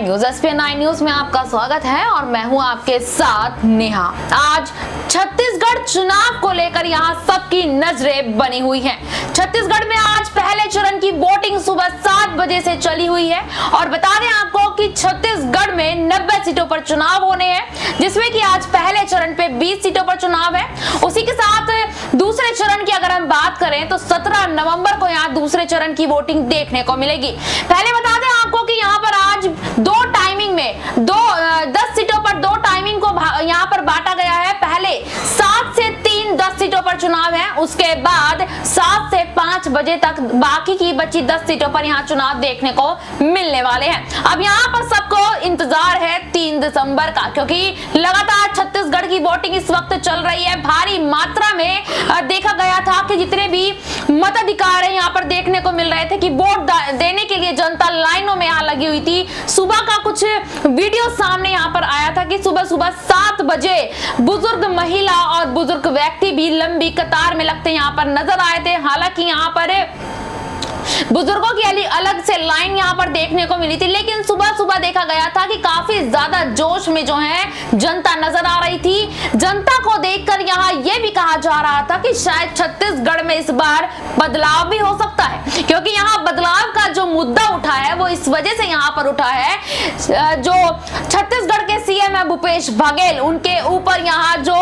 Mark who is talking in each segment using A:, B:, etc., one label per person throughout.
A: News SPN9 news में आपका स्वागत है और मैं हूं आपके साथ नेहा। आज छत्तीसगढ़ चुनाव को लेकर यहां सबकी नजरें बनी हुई हैं। छत्तीसगढ़ में आज पहले चरण की वोटिंग सुबह 7 बजे से चली हुई है और बता दें आपको कि छत्तीसगढ़ में 90 सीटों पर चुनाव होने हैं, जिसमें कि आज पहले चरण पे 20 सीटों पर चुनाव है। उसी के साथ दूसरे चरण की अगर हम बात करें तो 17 नवंबर को यहाँ दूसरे चरण की वोटिंग देखने को मिलेगी। पहले बता दें आपको कि यहाँ पर आज दो टाइमिंग में 10 सीटों पर दो टाइमिंग को यहाँ पर बांटा गया है। पहले 7 से 3 10 सीटों पर चुनाव है, उसके बाद 7 से 5 बजे तक बाकी की बची 10 सीटों पर यहाँ चुनाव देखने को मिलने वाले हैं। अब यहाँ पर सबको इंतजार है 3 दिसंबर का, क्योंकि लगातार छत्तीसगढ़ की वोटिंग इस वक्त चल रही है। भारी मात्रा में देखा गया था कि जितने भी मताधिकार है यहाँ पर देखने को मिल रहे थे कि वोट देने के लिए जनता लाइनों में यहाँ लगी हुई थी। सुबह का कुछ वीडियो सामने यहाँ पर आया था कि सुबह 7 बजे बुजुर्ग महिला और बुजुर्ग व्यक्ति भी लंबी कतार में लगते यहाँ पर नजर आए थे। हालांकि यहाँ पर बुजुर्गों की अलग से लाइन यहाँ पर देखने को मिली थी, लेकिन सुबह देखा गया था कि काफी ज्यादा जोश में जो है जनता नजर आ रही थी। जनता को देखकर यहाँ ये भी कहा जा रहा था कि शायद छत्तीसगढ़ में इस बार बदलाव भी हो सकता है, क्योंकि यहाँ बदलाव का जो मुद्दा उठा है वो इस वजह से यहाँ पर उठा है, जो छत्तीसगढ़ के CM है भूपेश बघेल, उनके ऊपर यहाँ जो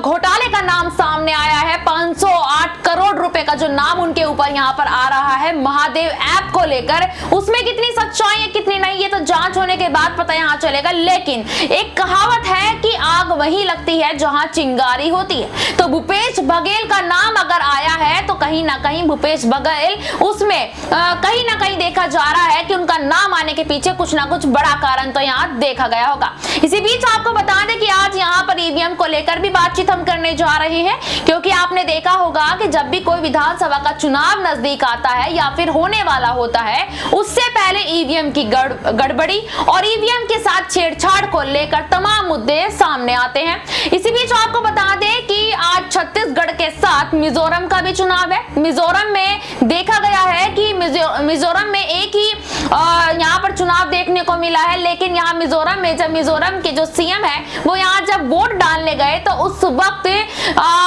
A: घोटाले का नाम सामने आया है, 508 करोड़ रुपए का जो नाम उनके ऊपर यहाँ पर आ रहा है महादेव ऐप को लेकर, उसमें कितनी सच्चाई है कितनी नहीं ये तो जांच होने के बाद पता यहाँ चलेगा। लेकिन एक कहावत है कि आग वहीं लगती है जहां चिंगारी होती है, तो भूपेश बघेल का नाम अगर आया है तो कहीं ना कहीं भूपेश बघेल उसमें कहीं ना कहीं देखा जा रहा है कि उनका नाम आने के पीछे कुछ ना कुछ बड़ा कारण तो यहाँ देखा गया होगा। इसी बीच आपको बता दें कि आज यहाँ पर EVM को लेकर भी बातचीत हम करने जा रहे हैं, क्योंकि आपने देखा होगा कि जब भी कोई विधानसभा का चुनाव नजदीक आता है या फिर होने वाला होता है, उससे पहले EVM की गड़बड़ी और EVM के साथ छेड़छाड़ को लेकर तमाम मुद्दे सामने आते हैं। इसी बीच आपको बता दें कि आज छत्तीसगढ़ के साथ मिजोरम का भी चुनाव है। मिजोरम में देखा गया है कि मिजोरम में एक ही यहाँ पर चुनाव देखने को मिला है, लेकिन यहाँ मिजोरम में जब मिजोरम के जो CM है वो यहाँ जब वोट डालने गए तो उस वक्त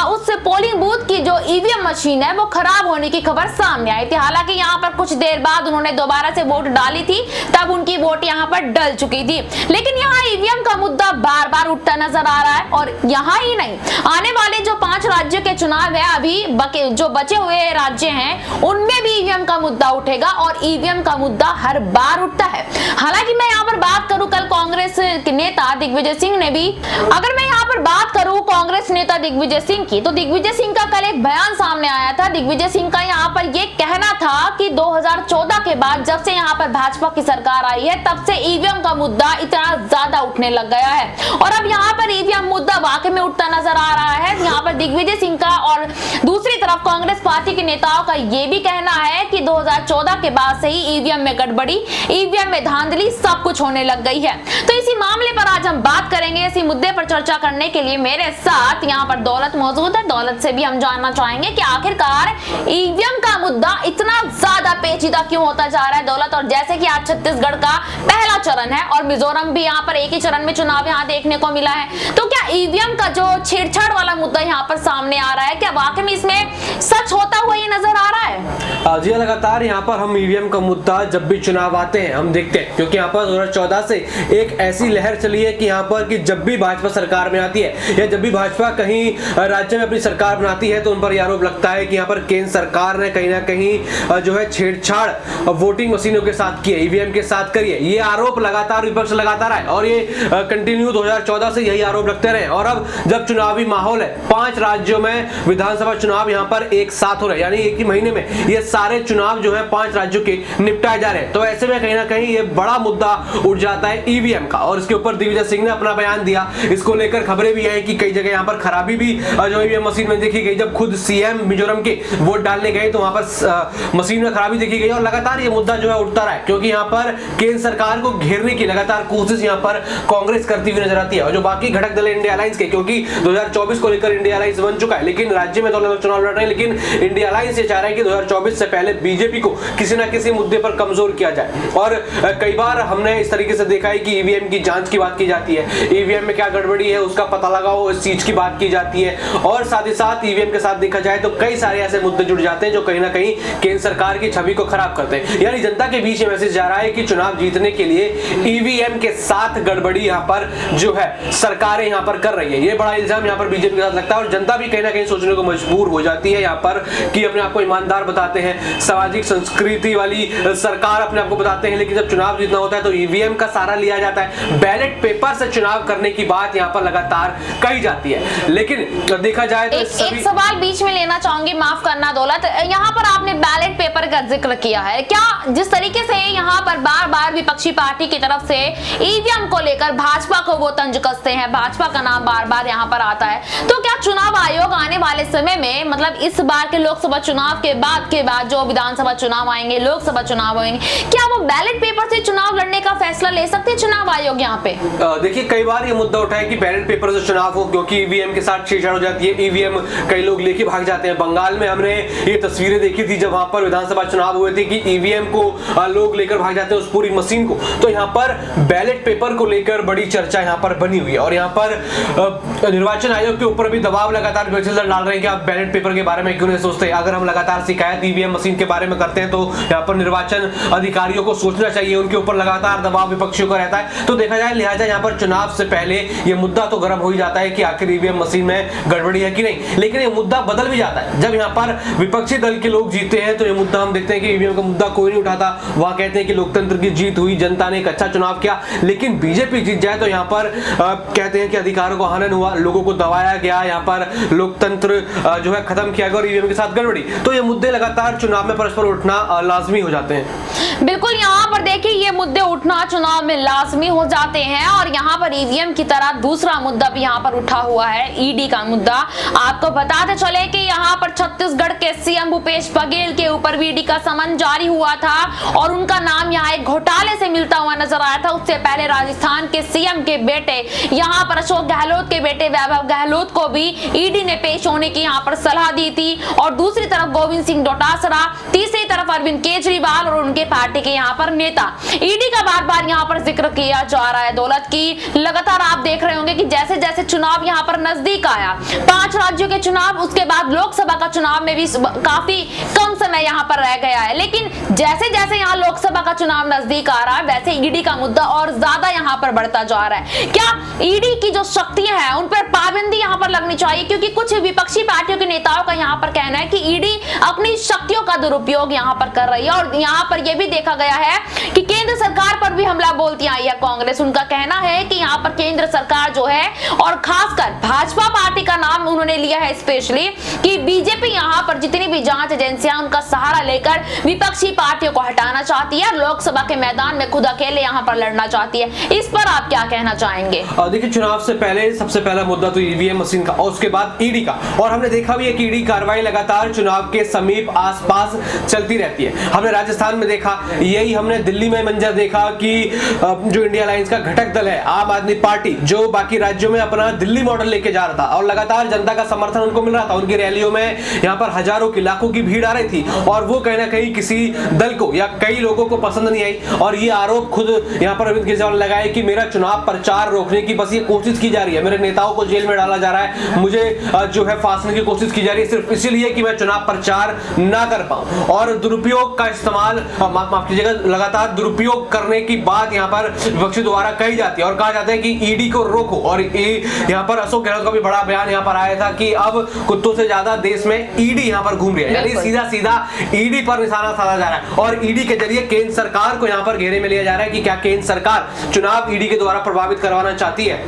A: उस पोलिंग बूथ की जो EVM मशीन है वो खराब होने की खबर सामने आई थी। हालांकि यहाँ पर कुछ देर बाद उन्होंने दोबारा से वोट डाली थी, तब उनकी वोट यहाँ पर डल चुकी थी। लेकिन यहाँ EVM का मुद्दा बार बार उठता नजर आ रहा है, और यहाँ ही नहीं, आने वाले जो 5 राज्यों के चुनाव है अभी जो बचे हुए राज्य हैं उनमें भी EVM का मुद्दा उठेगा और EVM का मुद्दा हर बार उठता है। हालांकि मैं यहाँ पर बात करूं कल कांग्रेस के नेता दिग्विजय सिंह ने भी, अगर मैं यहाँ पर बात करूं कांग्रेस नेता दिग्विजय सिंह की, तो दिग्विजय सिंह का कल एक बयान सामने आया था। दिग्विजय सिंह का यहाँ पर ये कहना था कि 2014 के बाद जब से यहाँ पर भाजपा की सरकार आई है तब से EVM का मुद्दा इतना ज्यादा उठने लग गया है, और अब यहाँ पर EVM मुद्दा वाकई में उठता नजर आ रहा है। यहाँ पर दिग्विजय सिंह का और दूसरी तरफ कांग्रेस पार्टी के नेताओं का ये भी कहना है कि 2014 के बाद से ही EVM में गड़बड़ी, EVM में धांधली सब कुछ होने लग गई है। तो इसी मामले पर आज हम बात करेंगे। इसी मुद्दे पर चर्चा करने के लिए मेरे साथ यहाँ पर दौलत मौजूद है। दौलत से भी हम जानना चाहेंगे कि आखिरकार EVM का मुद्दा इतना ज्यादा पेचीदा क्यों होता जा रहा है। दौलत, और जैसे कि आज छत्तीसगढ़ का पहला चरण है और मिजोरम भी यहाँ पर एक ही चरण में चुनाव यहाँ देखने को मिला है, तो क्या EVM का जो छेड़छाड़ वाला मुद्दा यहाँ पर सामने आ रहा है, क्या वाकई में इसमें सच होता हुआ ये नजर आ रहा है?
B: जी, लगातार यहाँ पर हम EVM का मुद्दा जब भी चुनाव आते हैं हम देखते हैं, क्योंकि यहाँ पर 2014 से एक ऐसी लहर चली है कि यहाँ पर कि जब भी भाजपा सरकार में आती है या जब भी भाजपा कहीं राज्य में अपनी सरकार बनाती है तो उन पर यह आरोप लगता है कि यहाँ पर केंद्र सरकार ने कहीं ना कहीं जो है छेड़छाड़ वोटिंग मशीनों के साथ की है, EVM के साथ करी है। ये आरोप लगातार विपक्ष लगाता रहा है और ये कंटिन्यू 2014 से यही आरोप लगते रहे। और अब जब चुनावी माहौल है, 5 राज्यों में विधानसभा चुनाव यहाँ पर एक साथ हो रहे हैं, यानी एक ही महीने में ये सारे चुनाव जो है 5 राज्यों के निपटाए जा रहे हैं, तो ऐसे में कहीं ना कहीं ये बड़ा मुद्दा उठ जाता है EVM का। और इसके ऊपर दिग्विजय सिंह ने अपना बयान दिया। इसको लेकर खबरें भी आई कि कई जगह यहाँ पर खराबी भी जो EVM मशीन में देखी गई। जब खुद CM मिजोरम के वोट डालने गए तो वहां पर मशीन में खराबी देखी गई और लगातार ये मुद्दा जो है उठता रहा है, क्योंकि यहाँ पर केंद्र सरकार को घेरने घेरने की लगातार कोशिश यहाँ पर कांग्रेस करती हुई नजर आती है। और जो बाकी घटक दल इंडिया अलायंस के, क्योंकि 2024 को लेकर इंडिया अलायंस बन चुका है, लेकिन राज्य में तो चुनाव लड़ रहे हैं, लेकिन इंडिया अलायंस ये चाह रहा है कि 2024 से पहले बीजेपी को किसी ना किसी मुद्दे पर कमजोर किया जाए। और कई बार हमने इस तरीके से देखा है कि ईवीएम की जांच की बात की जाती है, ईवीएम में क्या गड़बड़ी है उसका पता लगाओ, इस चीज की बात की जाती है। और साथ ही साथ ईवीएम के साथ देखा जाए तो कई सारे ऐसे मुद्दे जुड़ जाते हैं जो कहीं ना कहीं केंद्र सरकार की छवि को खराब करते हैं। यानी जनता के बीच ये मैसेज जा रहा है कि चुनाव जीतने के लिए ईवीएम के साथ गड़बड़ी यहाँ पर जो है सरकारें यहाँ पर कर रही है। ये बड़ा इल्जाम यहाँ पर बीजेपी के साथ लगता है और जनता भी कहीं ना कहीं सोचने को मजबूर हो जाती है यहाँ पर कि अपने आप को ईमानदार बताते हैं, सामाजिक संस्कृति वाली सरकार अपने आप को बताते हैं, लेकिन जब चुनाव जीतना होता है तो ईवीएम का सहारा लिया जाता है, बैलेट पेपर से चुनाव करने की बात यहाँ पर लगातार कही जाती है। लेकिन देखा जाए तो
A: एक सवाल बीच में लेना चाहूंगी, माफ करना दौलत, यहाँ पर आपने बैलेट पेपर का जिक्र किया है, क्या जिस तरीके से यहाँ पर बार बार विपक्षी पार्टी की तरफ से ईवीएम को लेकर भाजपा को वो तंज कसते हैं, भाजपा का नाम बार बार यहाँ पर आता है, तो क्या चुनाव आयोग आने वाले समय में, मतलब इस बार के लोकसभा चुनाव के बाद जो विधानसभा चुनाव आएंगे, लोकसभा चुनाव आएंगे, क्या वो बैलेट पेपर से चुनाव लड़ने का फैसला ले सकते हैं चुनाव आयोग यहाँ पे?
B: देखिए कई बार ये मुद्दा उठा है कि बैलेट पेपर से चुनाव हो, क्योंकि ईवीएम के साथ छेड़छाड़ हो जाती है, ईवीएम कई लोग लेके भाग जाते हैं। बंगाल में हमने ये तस्वीरें देखी थी जब वहां पर विधानसभा चुनाव हुए थे कि ईवीएम को लोग लेकर भाग जाते हैं, उस पूरी मशीन को। तो यहाँ पर बैलेट पेपर को लेकर बड़ी चर्चा यहाँ पर बनी हुई है और यहाँ पर निर्वाचन आयोग के ऊपर भी दबाव लगातार विपक्षी दल डाल रहे हैं कि आप बैलेट पेपर के बारे में क्यों नहीं सोचते। अगर हम लगातार शिकायत ईवीएम मशीन के बारे में करते हैं तो यहाँ पर निर्वाचन अधिकारियों को सोचना चाहिए, उनके ऊपर लगातार दबाव विपक्षियों का रहता है। तो देखा जाए लिहाजा यहाँ पर चुनाव से पहले ये मुद्दा तो गर्म हो ही जाता है कि आखिर ईवीएम मशीन में गड़बड़ी है कि नहीं, लेकिन ये मुद्दा बदल भी जाता है जब यहाँ पर विपक्षी दल के लोग जीते हैं। तो ये मुद्दा हम देखते हैं कि ईवीएम का मुद्दा कोई नहीं उठाता, वहां कहते हैं कि लोकतंत्र की जीत हुई, जनता ने एक अच्छा चुनाव किया। लेकिन बीजेपी जीत जाए तो यहाँ पर कहते हैं कि अधिकारों को हनन हुआ, लोगों को दबाया गया, यहाँ पर लोकतंत्र जो है खत्म किया गया और ईवीएम के साथ गड़बड़ी। तो ये मुद्दे लगातार चुनाव में परस्पर उठना लाजमी हो जाते हैं।
A: बिल्कुल, यहाँ पर देखिए ये मुद्दे उठना चुनाव में लाजमी हो जाते हैं और यहाँ पर ईवीएम की तरह दूसरा मुद्दा भी यहाँ पर उठा हुआ है, ईडी का मुद्दा। आपको बताते चले कि यहाँ पर छत्तीसगढ़ के सीएम भूपेश बघेल के ऊपर ईडी का समन जारी हुआ था और उनका नाम यहाँ एक घोटाले से मिलता हुआ नजर आया था। उससे पहले राजस्थान के सीएम के बेटे यहाँ पर अशोक गहलोत के बेटे वैभव गहलोत को भी ईडी ने पेश होने की यहाँ पर सलाह दी थी और दूसरी तरफ गोविंद सिंह डोटासरा, तीसरी तरफ अरविंद केजरीवाल और उनके पार्टी के यहाँ पर नेता। ईडी का बार बार यहाँ पर जिक्र किया जा रहा है दौलत की। लगातार आप देख रहे होंगे कि जैसे जैसे चुनाव यहाँ पर नजदीक आया, 5 राज्यों के चुनाव, उसके बाद लोकसभा का चुनाव में भी काफी कम समय यहाँ पर रह गया है, लेकिन जैसे जैसे यहाँ लोकसभा का चुनाव नजदीक आ रहा है वैसे ईडी का मुद्दा और ज्यादा यहाँ पर बढ़ता जा रहा है। क्या ईडी की जो शक्तियां हैं उन पर पाबंदी यहाँ पर लगनी चाहिए? क्योंकि कुछ विपक्षी पार्टियों के नेताओं का यहाँ पर कहना है कि ईडी अपनी शक्तियों का दुरुपयोग यहाँ पर कर रही है और यहाँ पर यह भी देखा गया है कि केंद्र सरकार पर भी हमला बोलती आई है कांग्रेस। उनका कहना है कि यहाँ पर केंद्र सरकार जो है और खासकर भाजपा पार्टी का नाम उन्होंने लिया है स्पेशली कि बीजेपी यहाँ पर जितनी भी जांच एजेंसियां उनका सहारा लेकर विपक्षी पार्टियों को हटाना चाहती है, लोकसभा के मैदान में खुद अकेले यहाँ पर लड़ना चाहती है। इस पर आप क्या कहना चाहेंगे?
B: देखिए चुनाव से पहले सबसे पहला मुद्दा तो ईवीएम मशीन का और उसके बाद ईडी का, और हमने देखा भी है कि ईडी कार्रवाई लगातार चुनाव के समीप आसपास चलती रहती है। हमने राजस्थान में देखा, यही हमने दिल्ली में मंजर देखा कि जो इंडिया अलायंस का घटक दल है आम आदमी पार्टी, जो बाकी राज्यों में अपना दिल्ली मॉडल लेके जा रहा था और लगातार जनता का समर्थन उनको मिल रहा था, उनकी रैलियों में यहाँ पर हजारों की लाखों की भीड़ आ रही थी और वो कहीं ना कहीं किसी दल को या कई लोगों को पसंद नहीं आई और ये आरोप खुद यहाँ पर अरविंद केजरीवाल लगाए कि मेरा चुनाव प्रचार रोकने की बस ये कोशिश की जा रही है, मेरे नेताओं को जेल में डाला जा रहा है, मुझे जो है फांसने की कोशिश की जा रही है सिर्फ इसीलिए कि मैं चुनाव प्रचार ना कर पाऊं। और दुरुपयोग का इस्तेमाल, माफ कीजिएगा, लगातार दुरुपयोग करने की बात यहाँ पर विपक्षी द्वारा कही जाती है और कहा जाता है कि ईडी को रोको। और यहाँ पर अशोक गहलोत का भी बड़ा बयान यहाँ पर आया था कि अब कुत्तों से ज्यादा देश में ईडी यहाँ पर घूम रही है, यानी सीधा सीधा ईडी पर निशाना साधा जा रहा है और ईडी के जरिए केंद्र सरकार को यहाँ पर घेरे में लिया जा रहा है कि क्या केंद्र सरकार चुनाव ईडी के द्वारा प्रभावित करवाना चाहती है।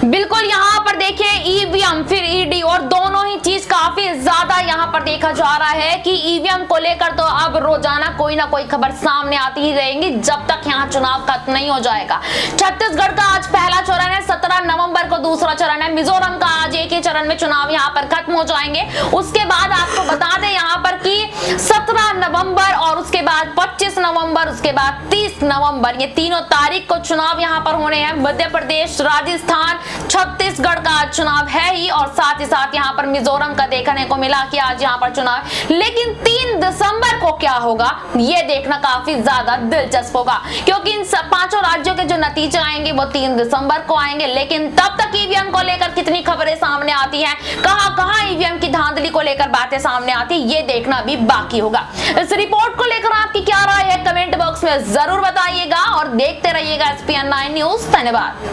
A: बिल्कुल, यहाँ पर देखिए ईवीएम फिर ईडी और दोनों ही चीज काफी ज्यादा यहाँ पर देखा जा रहा है कि ईवीएम को लेकर तो अब रोजाना कोई ना कोई खबर सामने आती ही रहेंगी जब तक यहाँ चुनाव खत्म नहीं हो जाएगा। छत्तीसगढ़ का आज पहला चरण है, 17 नवंबर को दूसरा चरण है, मिजोरम का आज एक ही चरण में में चुनाव यहाँ पर खत्म हो जाएंगे। उसके बाद आपको बता दें यहाँ पर कि 17 नवंबर और उसके बाद 25 नवंबर, उसके बाद 30 नवंबर, ये तीनों तारीख को चुनाव यहाँ पर होने हैं। मध्य प्रदेश, राजस्थान, छत्तीसगढ़ का चुनाव है ही, और साथ ही साथ यहाँ पर मिजोरम का देखने को मिला कि आज यहाँ पर चुनाव। लेकिन 3 दिसंबर को क्या होगा ये देखना काफी ज्यादा दिलचस्प होगा, क्योंकि इन पांचों राज्यों के जो नतीजे आएंगे वो 3 दिसंबर को आएंगे। लेकिन तब तक ईवीएम को लेकर कितनी खबरें सामने आती हैं, कहां ईवीएम की धांधली को लेकर बातें सामने आती, ये देखना भी बाकी होगा। इस रिपोर्ट को लेकर आपकी क्या राय है कमेंट बॉक्स में जरूर बताइएगा और देखते रहिएगा SPN9 न्यूज। धन्यवाद।